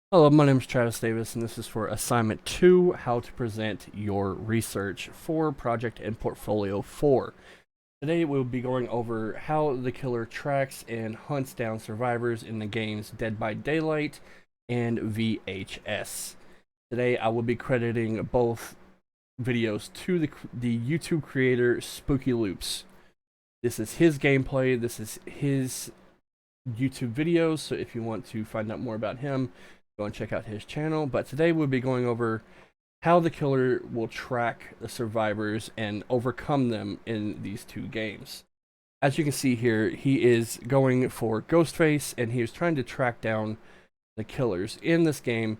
Hello, my name is Travis Davis, and this is for Assignment 2, How to Present Your Research for Project and Portfolio 4. Today we'll be going over how the killer tracks and hunts down survivors in the games Dead by Daylight and VHS. Today I will be crediting both videos to the YouTube creator Spookyloopz. This is his gameplay, this is his YouTube videos, so if you want to find out more about him, go and check out his channel. But today we'll be going over how the killer will track the survivors and overcome them in these two games. As you can see here, he is going for Ghostface, and he is trying to track down the killers. In this game,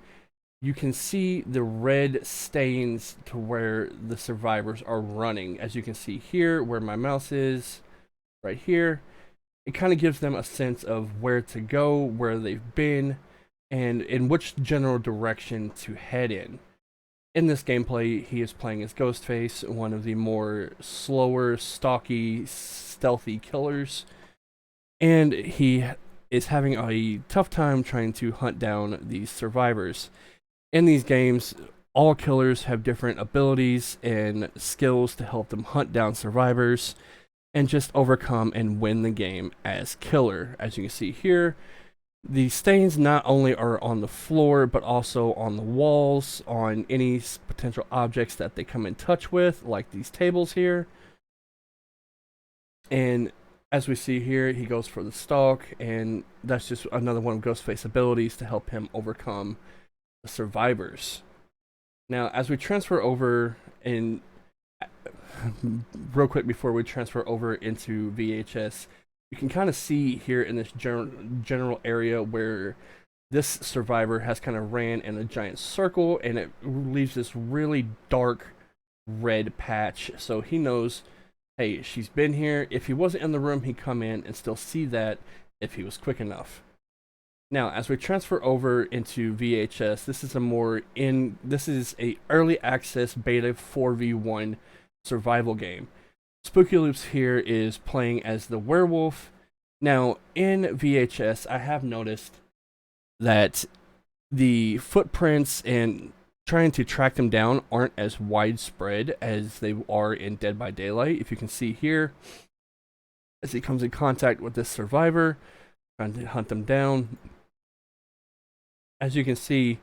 you can see the red stains to where the survivors are running. As you can see here, where my mouse is, right here, it kind of gives them a sense of where to go, where they've been, and in which general direction to head in. In this gameplay, he is playing as Ghostface, one of the more slower, stalky, stealthy killers, and he is having a tough time trying to hunt down these survivors. In these games, all killers have different abilities and skills to help them hunt down survivors and just overcome and win the game as killer. As you can see here, the stains not only are on the floor, but also on the walls, on any potential objects that they come in touch with, like these tables here. And as we see here, he goes for the stalk, and that's just another one of Ghostface's abilities to help him overcome the survivors. Now, as we transfer over, and real quick before we transfer over into VHS, you can kind of see here in this general area where this survivor has kind of ran in a giant circle, and it leaves this really dark red patch. So he knows, hey, she's been here. If he wasn't in the room, he'd come in and still see that if he was quick enough. Now, as we transfer over into VHS, this is a early access beta 4v1 survival game. Spookyloopz here is playing as the werewolf. Now, in VHS, I have noticed that the footprints and trying to track them down aren't as widespread as they are in Dead by Daylight. If you can see here, as he comes in contact with this survivor, trying to hunt them down, as you can see,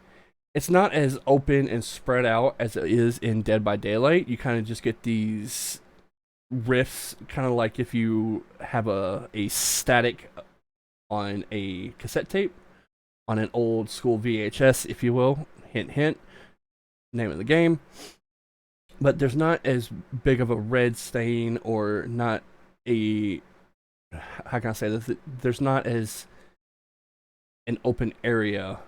it's not as open and spread out as it is in Dead by Daylight. You kind of just get these riffs, kind of like if you have a static on a cassette tape on an old school VHS, if you will. Hint, hint, name of the game. But there's not as big of a red stain, or not a, how can I say this? There's not as an open area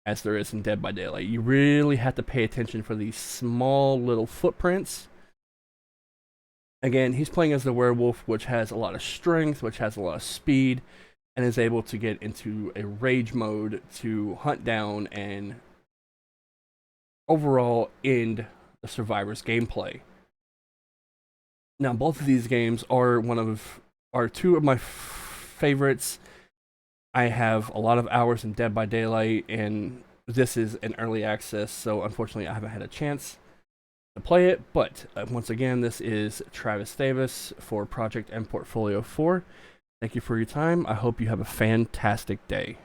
as there is in Dead by Daylight. You really have to pay attention for these small little footprints. Again, he's playing as the werewolf, which has a lot of strength, which has a lot of speed, and is able to get into a rage mode to hunt down and overall end the survivor's gameplay. Now, both of these games are two of my favorites. I have a lot of hours in Dead by Daylight, and this is an early access, so unfortunately I haven't had a chance to play it. But once again, this is Travis Davis for Project and Portfolio 4. Thank you for your time. I hope you have a fantastic day.